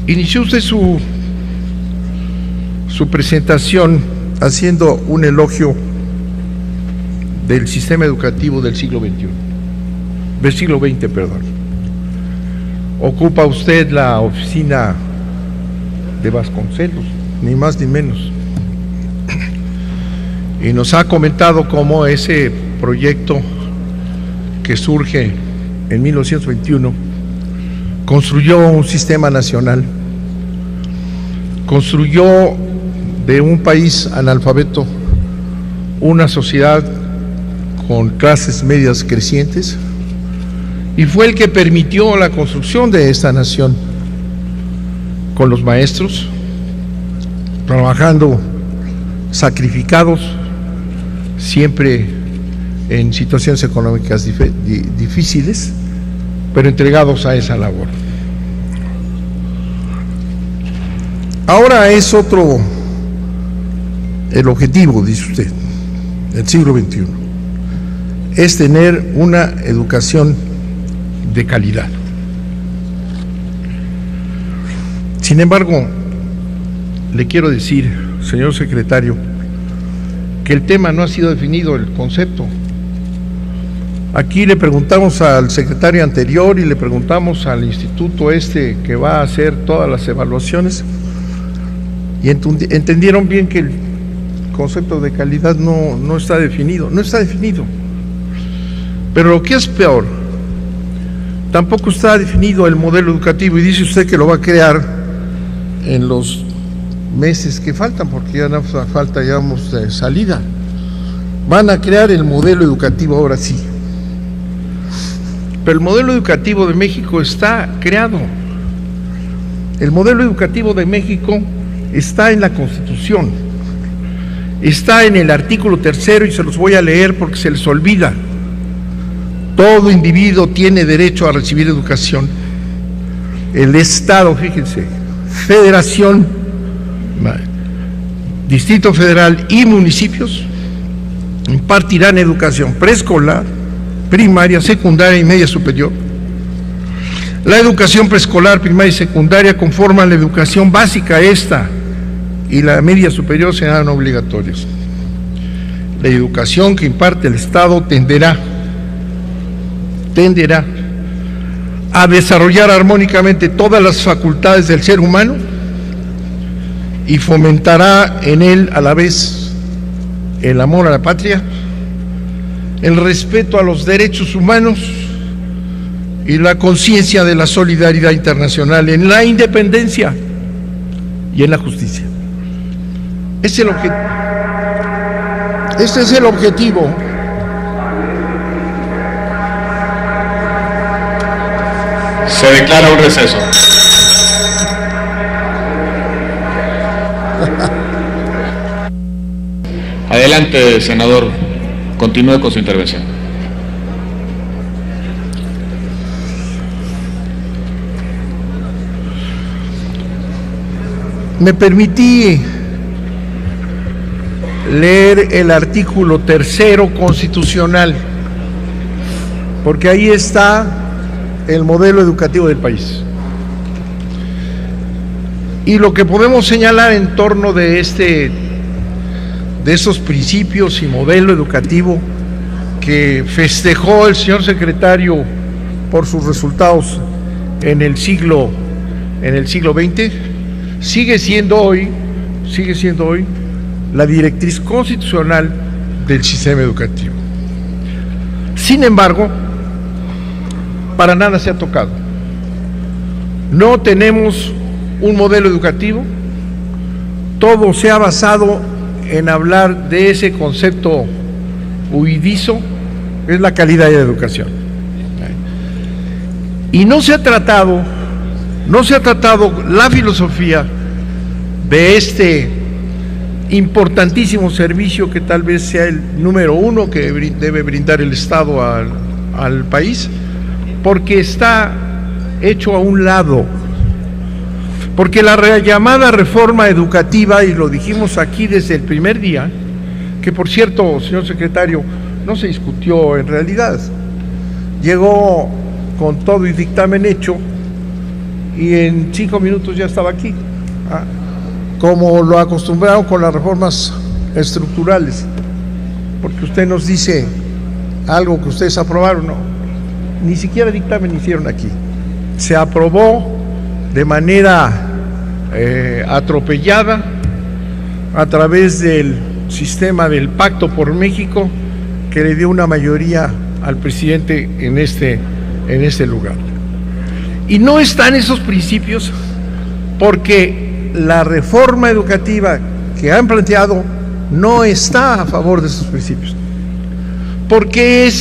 Inició usted su presentación haciendo un elogio del sistema educativo del siglo XXI, del siglo XX, perdón. Ocupa usted la oficina de Vasconcelos, ni más ni menos. Y nos ha comentado cómo ese proyecto que surge en 1921 construyó un sistema nacional, construyó de un país analfabeto una sociedad con clases medias crecientes, y fue el que permitió la construcción de esta nación, con los maestros trabajando sacrificados, siempre en situaciones económicas difíciles, pero entregados a esa labor. Ahora es otro el objetivo, dice usted, del siglo XXI, es tener una educación de calidad. Sin embargo, le quiero decir, señor secretario, que el tema no ha sido definido, el concepto. Aquí le preguntamos al secretario anterior y le preguntamos al instituto que va a hacer todas las evaluaciones, y entendieron bien que el concepto de calidad no está definido, Pero lo que es peor, tampoco está definido el modelo educativo, y dice usted que lo va a crear en los meses que faltan, porque ya no falta, digamos, de salida. Van a crear el modelo educativo ahora sí. Pero el modelo educativo de México está creado. El modelo educativo de México está en la Constitución, está en el artículo 3, y se los voy a leer porque se les olvida. Todo individuo tiene derecho a recibir educación. El Estado, fíjense, Federación, Distrito Federal y municipios impartirán educación preescolar, primaria, secundaria y media superior. La educación preescolar, primaria y secundaria conforman la educación básica, esta y la media superior serán obligatorios. La educación que imparte el Estado tenderá a desarrollar armónicamente todas las facultades del ser humano y fomentará en él a la vez el amor a la patria, el respeto a los derechos humanos y la conciencia de la solidaridad internacional en la independencia y en la justicia. Este es el objetivo. Se declara un receso. Adelante, senador. Continúe con su intervención. Me permití leer el artículo 3 constitucional, porque ahí está el modelo educativo del país. Y lo que podemos señalar en torno de esos principios y modelo educativo que festejó el señor secretario por sus resultados en el siglo XX, sigue siendo hoy la directriz constitucional del sistema educativo. Sin embargo, para nada se ha tocado. No tenemos un modelo educativo, todo se ha basado en hablar de ese concepto huidizo, que es la calidad de la educación. Y no se ha tratado la filosofía de este importantísimo servicio que tal vez sea el número 1 que debe brindar el Estado al país, porque está hecho a un lado, porque la llamada reforma educativa, y lo dijimos aquí desde el primer día, que por cierto, señor secretario, no se discutió en realidad, llegó con todo y dictamen hecho, y en 5 minutos ya estaba aquí, como lo acostumbraron con las reformas estructurales, porque usted nos dice algo que ustedes aprobaron, no, ni siquiera dictamen hicieron aquí, se aprobó de manera atropellada a través del sistema del Pacto por México, que le dio una mayoría al presidente en este lugar. Y no están esos principios porque la reforma educativa que han planteado no está a favor de esos principios. Porque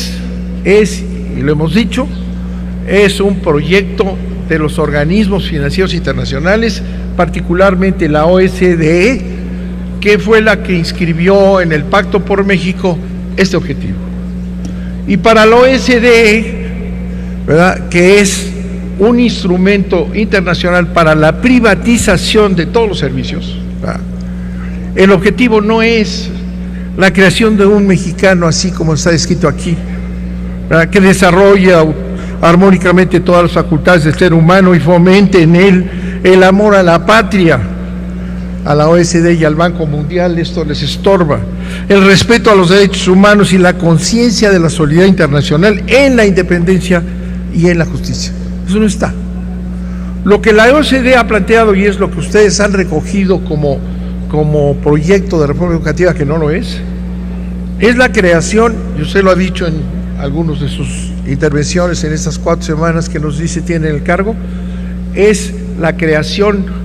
y lo hemos dicho, es un proyecto de los organismos financieros internacionales, particularmente la OCDE, que fue la que inscribió en el Pacto por México este objetivo. Y para la OCDE, ¿verdad?, que es un instrumento internacional para la privatización de todos los servicios, ¿verdad?, el objetivo no es la creación de un mexicano así como está escrito aquí, ¿verdad?, que desarrolla armónicamente todas las facultades del ser humano y fomente en él el amor a la patria. A la OSD y al Banco Mundial esto les estorba. El respeto a los derechos humanos y la conciencia de la solidaridad internacional en la independencia y en la justicia. Eso no está. Lo que la OSD ha planteado, y es lo que ustedes han recogido como proyecto de reforma educativa, que no lo es la creación, y usted lo ha dicho en algunas de sus intervenciones en estas 4 semanas que nos dice tiene el cargo, es la creación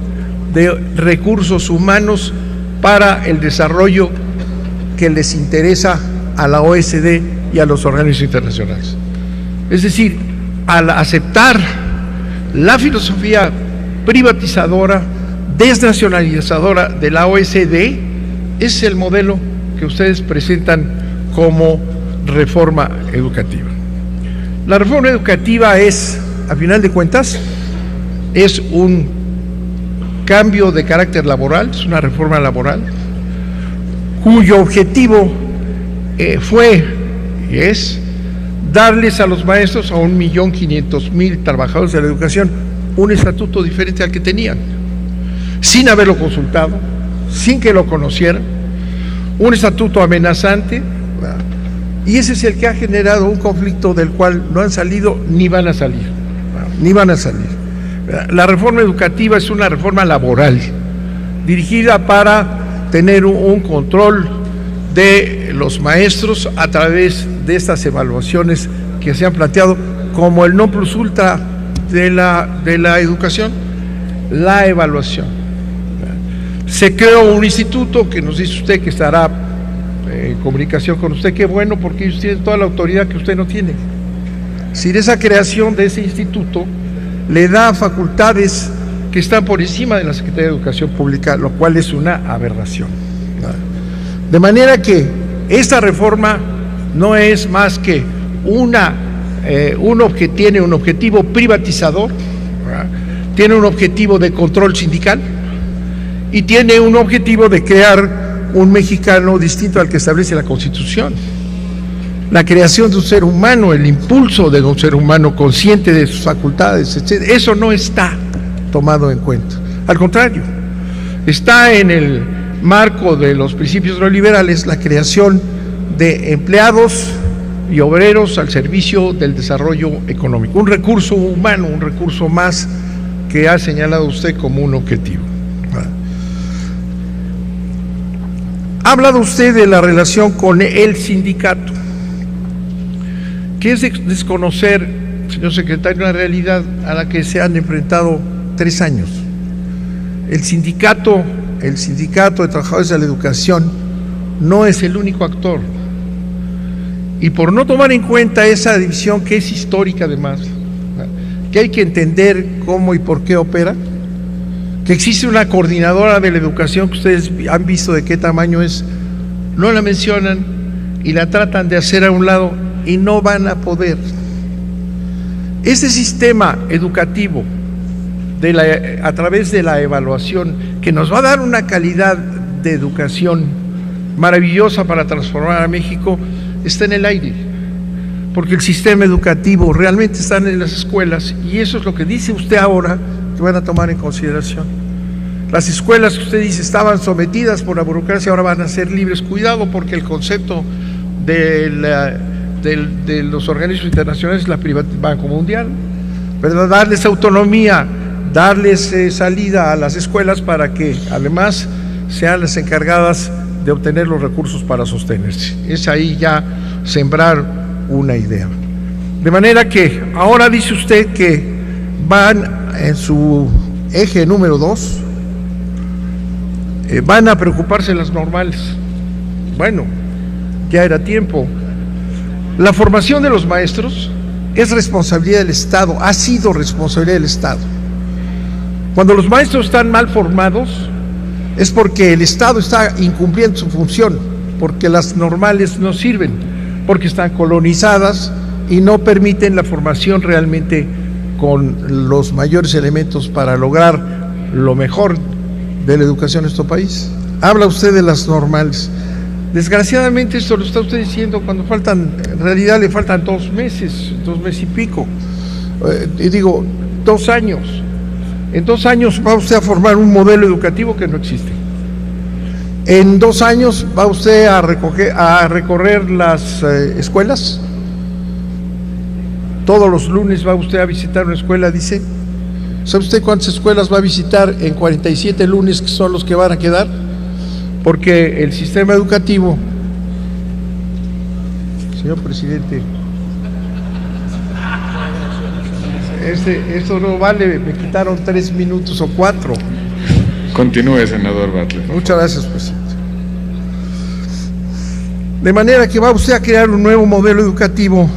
de recursos humanos para el desarrollo que les interesa a la OSD y a los organismos internacionales. Es decir, al aceptar la filosofía privatizadora, desnacionalizadora de la OSD, es el modelo que ustedes presentan como reforma educativa. La reforma educativa es, a final de cuentas, es un cambio de carácter laboral, es una reforma laboral, cuyo objetivo fue y es darles a los maestros, a 1.500.000 trabajadores de la educación, un estatuto diferente al que tenían, sin haberlo consultado, sin que lo conocieran, un estatuto amenazante, ¿verdad?, y ese es el que ha generado un conflicto del cual no han salido ni van a salir, ¿verdad?, ni van a salir. La reforma educativa es una reforma laboral, dirigida para tener un control de los maestros a través de estas evaluaciones que se han planteado como el non plus ultra de la educación, la evaluación. Se creó un instituto que nos dice usted que estará en comunicación con usted, qué bueno, porque ellos tienen toda la autoridad que usted no tiene. Sin esa creación de ese instituto, le da facultades que están por encima de la Secretaría de Educación Pública, lo cual es una aberración. De manera que esta reforma no es más que tiene un objetivo privatizador, ¿verdad?, tiene un objetivo de control sindical y tiene un objetivo de crear un mexicano distinto al que establece la Constitución. La creación de un ser humano, el impulso de un ser humano consciente de sus facultades, etc. Eso no está tomado en cuenta. Al contrario, está en el marco de los principios neoliberales la creación de empleados y obreros al servicio del desarrollo económico. Un recurso humano, un recurso más que ha señalado usted como un objetivo. Ha hablado usted de la relación con el sindicato, que es desconocer, señor secretario, una realidad a la que se han enfrentado 3 años. El sindicato de trabajadores de la educación no es el único actor. Y por no tomar en cuenta esa división que es histórica además, que hay que entender cómo y por qué opera, que existe una coordinadora de la educación que ustedes han visto de qué tamaño es, no la mencionan y la tratan de hacer a un lado y no van a poder. Este sistema educativo a través de la evaluación, que nos va a dar una calidad de educación maravillosa para transformar a México, está en el aire, porque el sistema educativo realmente está en las escuelas, y eso es lo que dice usted ahora, que van a tomar en consideración. Las escuelas que usted dice estaban sometidas por la burocracia ahora van a ser libres. Cuidado, porque el concepto de los organismos internacionales es la Banco Mundial, ¿verdad? Darles autonomía, darles salida a las escuelas para que además sean las encargadas de obtener los recursos para sostenerse. Es ahí ya sembrar una idea. De manera que ahora dice usted que van en su eje número 2, van a preocuparse las normales. Bueno, ya era tiempo. La formación de los maestros es responsabilidad del Estado, ha sido responsabilidad del Estado. Cuando los maestros están mal formados es porque el Estado está incumpliendo su función, porque las normales no sirven, porque están colonizadas y no permiten la formación realmente con los mayores elementos para lograr lo mejor de la educación en nuestro país. Habla usted de las normales. Desgraciadamente esto lo está usted diciendo cuando en realidad le faltan 2 meses y pico. Y digo, 2 años. En 2 años va usted a formar un modelo educativo que no existe. En 2 años va usted a recorrer las escuelas. Todos los lunes va usted a visitar una escuela, dice. ¿Sabe usted cuántas escuelas va a visitar en 47 lunes que son los que van a quedar? Porque el sistema educativo, señor presidente, esto no vale, me quitaron 3 minutos o 4. Continúe, senador Bartlett. Muchas gracias, presidente. De manera que va usted a crear un nuevo modelo educativo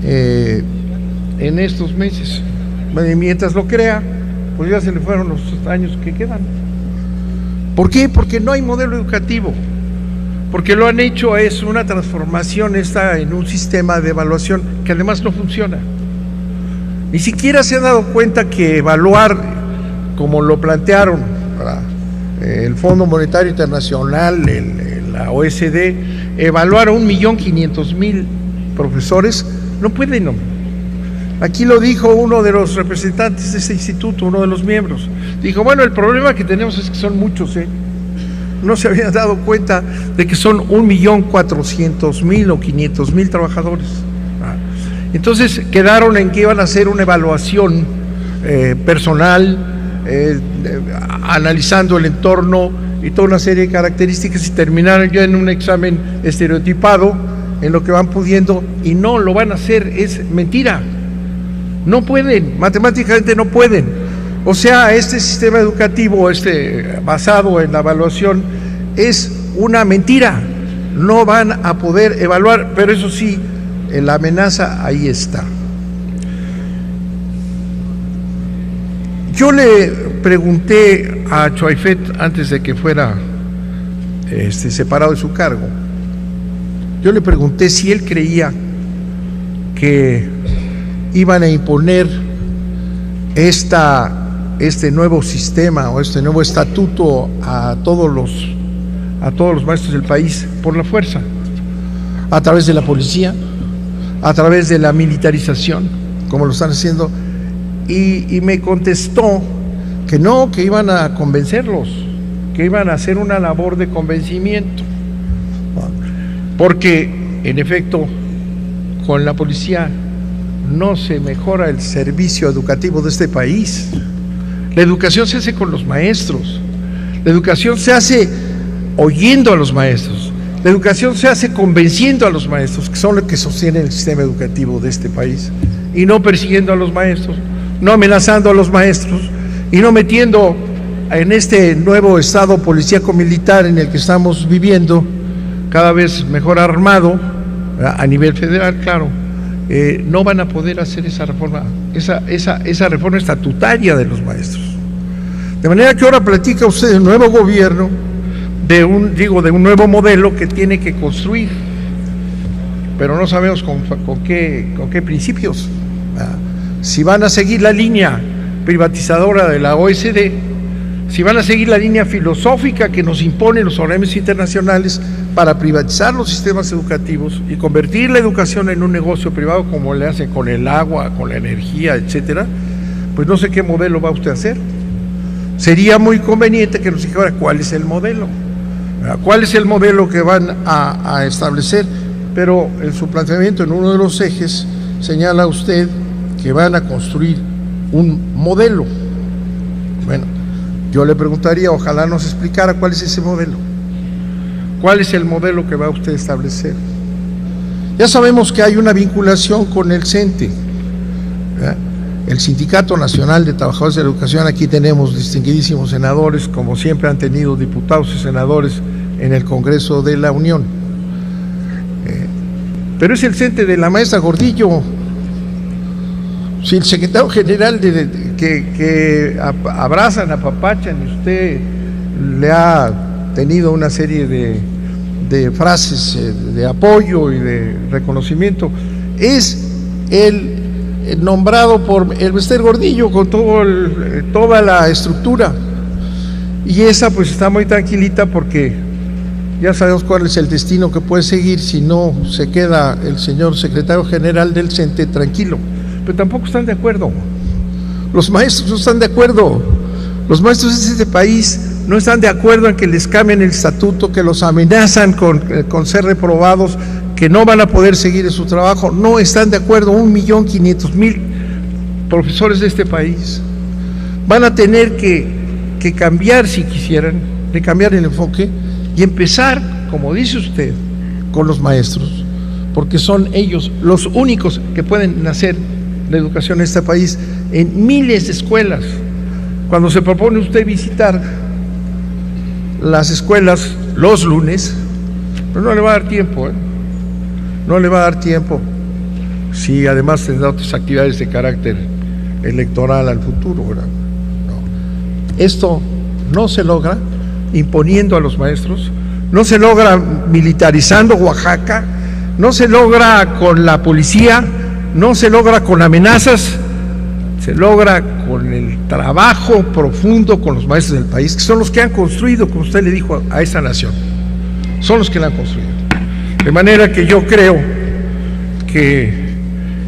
en estos meses. Y mientras lo crea, pues ya se le fueron los años que quedan. ¿Por qué? Porque no hay modelo educativo. Porque lo han hecho es una transformación en un sistema de evaluación que además no funciona. Ni siquiera se han dado cuenta que evaluar, como lo plantearon el Fondo Monetario Internacional, la OECD, evaluar a 1.500.000 profesores, no pueden, no. Aquí lo dijo uno de los representantes de ese instituto, uno de los miembros. Dijo, bueno, el problema que tenemos es que son muchos, No se habían dado cuenta de que son 1.400.000 o 500.000 trabajadores. Entonces quedaron en que iban a hacer una evaluación personal, analizando el entorno y toda una serie de características, y terminaron ya en un examen estereotipado en lo que van pudiendo, y no lo van a hacer. Es mentira. No pueden, matemáticamente no pueden. O sea, este sistema educativo, basado en la evaluación, es una mentira. No van a poder evaluar, pero eso sí, la amenaza ahí está. Yo le pregunté a Choaifet antes de que fuera separado de su cargo. Yo le pregunté si él creía que iban a imponer este nuevo sistema o este nuevo estatuto a todos los maestros del país por la fuerza, a través de la policía, a través de la militarización, como lo están haciendo, y me contestó que no, que iban a convencerlos, que iban a hacer una labor de convencimiento, porque en efecto con la policía no se mejora el servicio educativo de este país. La educación se hace con los maestros, la educación se hace oyendo a los maestros, la educación se hace convenciendo a los maestros, que son los que sostienen el sistema educativo de este país, y no persiguiendo a los maestros, no amenazando a los maestros, y no metiendo en este nuevo estado policíaco-militar en el que estamos viviendo, cada vez mejor armado, a nivel federal, claro. No van a poder hacer esa reforma, esa reforma estatutaria de los maestros. De manera que ahora platica usted del nuevo gobierno, de un nuevo modelo que tiene que construir, pero no sabemos con qué principios. Si van a seguir la línea privatizadora de la OECD, si van a seguir la línea filosófica que nos imponen los organismos internacionales para privatizar los sistemas educativos y convertir la educación en un negocio privado, como le hacen con el agua, con la energía, etcétera, pues no sé qué modelo va usted a hacer. Sería muy conveniente que nos dijera cuál es el modelo, ¿verdad? ¿Cuál es el modelo que van a establecer? Pero en su planteamiento, en uno de los ejes, señala usted que van a construir un modelo. Bueno, yo le preguntaría, ojalá nos explicara cuál es ese modelo. ¿Cuál es el modelo que va usted a establecer? Ya sabemos que hay una vinculación con el CENTE, ¿verdad? El Sindicato Nacional de Trabajadores de la Educación, aquí tenemos distinguidísimos senadores, como siempre han tenido diputados y senadores en el Congreso de la Unión. Pero es el CENTE de la maestra Gordillo. Si el secretario general que abrazan, apapachan, y usted le ha tenido una serie de frases de apoyo y de reconocimiento, es el nombrado por el Bester Gordillo con toda la estructura, y esa pues está muy tranquilita porque ya sabemos cuál es el destino que puede seguir si no se queda el señor secretario general del CENTE tranquilo. Pero tampoco están de acuerdo, los maestros no están de acuerdo, los maestros de este país no están de acuerdo en que les cambien el estatuto, que los amenazan con ser reprobados, que no van a poder seguir en su trabajo. No están de acuerdo 1.500.000 profesores de este país. Van a tener que cambiar, si quisieran, de cambiar el enfoque y empezar, como dice usted, con los maestros, porque son ellos los únicos que pueden hacer la educación en este país en miles de escuelas. Cuando se propone usted visitar las escuelas los lunes, pero no le va a dar tiempo, no le va a dar tiempo, si además tendrá otras actividades de carácter electoral al futuro, ¿verdad? No. Esto no se logra imponiendo a los maestros, no se logra militarizando Oaxaca, no se logra con la policía, no se logra con amenazas, se logra con el trabajo profundo con los maestros del país, que son los que han construido, como usted le dijo, a esta nación, son los que la han construido. De manera que yo creo que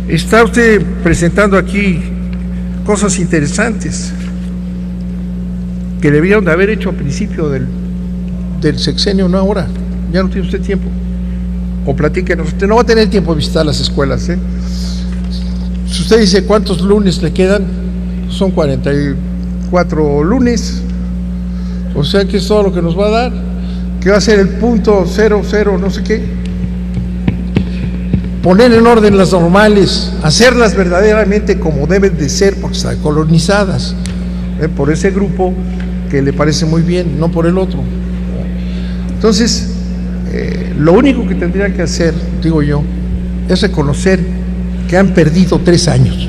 está usted presentando aquí cosas interesantes que debieron de haber hecho al principio del sexenio, no ahora. Ya no tiene usted tiempo. O platíquenos, usted no va a tener tiempo de visitar las escuelas, Si usted dice cuántos lunes le quedan, son 44 lunes, o sea que es todo lo que nos va a dar, que va a ser el punto 00 no sé qué. Poner en orden las normales, hacerlas verdaderamente como deben de ser, porque están colonizadas por ese grupo que le parece muy bien, no por el otro. Entonces, lo único que tendría que hacer, digo yo, es reconocer que han perdido 3 años,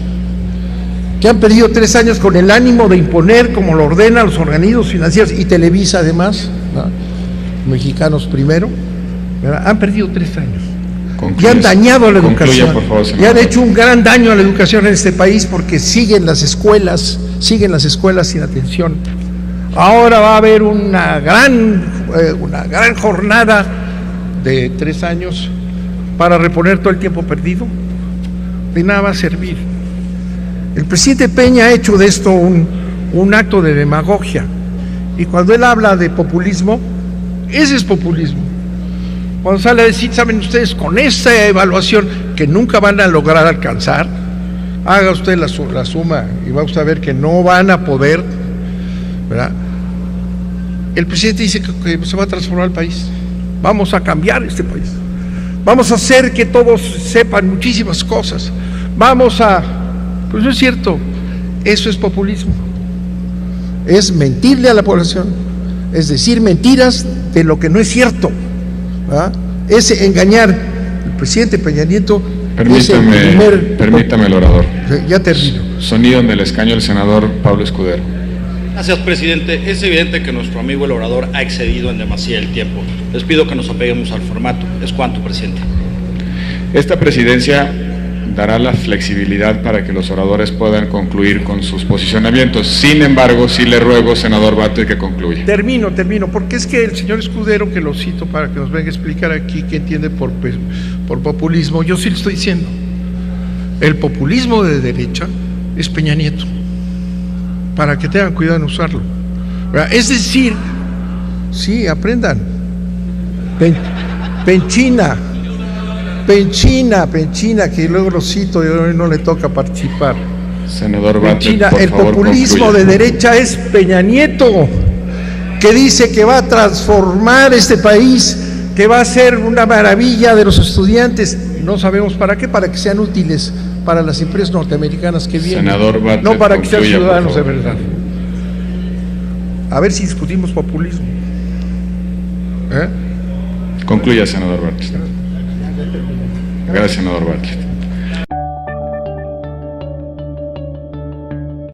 que han perdido 3 años con el ánimo de imponer como lo ordenan los organismos financieros y Televisa además, ¿verdad? Mexicanos primero, ¿verdad? Han perdido 3 años. Y han dañado la educación, por favor, y han hecho un gran daño a la educación en este país, porque siguen las escuelas sin atención. Ahora va a haber una gran jornada de 3 años para reponer todo el tiempo perdido. De nada va a servir. El presidente Peña ha hecho de esto un acto de demagogia, y cuando él habla de populismo, ese es populismo. Cuando sale a decir, saben ustedes, con esta evaluación que nunca van a lograr alcanzar, haga usted la suma y va usted a ver que no van a poder, ¿verdad? El presidente dice que se va a transformar el país, vamos a cambiar este país, vamos a hacer que todos sepan muchísimas cosas, pues no es cierto, eso es populismo, es mentirle a la población, es decir mentiras de lo que no es cierto, ¿verdad? Es engañar. El presidente Peña Nieto. Permítame el orador. Ya termino. Sonido en el escaño del senador Pablo Escudero. Gracias, presidente. Es evidente que nuestro amigo el orador ha excedido en demasía el tiempo. Les pido que nos apeguemos al formato. Es cuanto, presidente. Esta presidencia dará la flexibilidad para que los oradores puedan concluir con sus posicionamientos. Sin embargo, sí le ruego, senador Bato, que concluya. Termino, porque es que el señor Escudero, que lo cito para que nos venga a explicar aquí qué entiende por populismo, yo sí le estoy diciendo, el populismo de derecha es Peña Nieto. para que tengan cuidado en usarlo. Es decir, sí, aprendan. Penchina, que luego lo cito y hoy no le toca participar. Senador Bartlett, Penchina, por el favor, populismo concluya. de derecha es Peña Nieto, que dice que va a transformar este país, que va a ser una maravilla de los estudiantes. No sabemos para qué, para que sean útiles para las empresas norteamericanas que vienen. Senador Bartlett, no para que sean concluya, por ciudadanos de favor. verdad. A ver si discutimos populismo. Concluya, senador Bartlett. Gracias, senador Bartlett.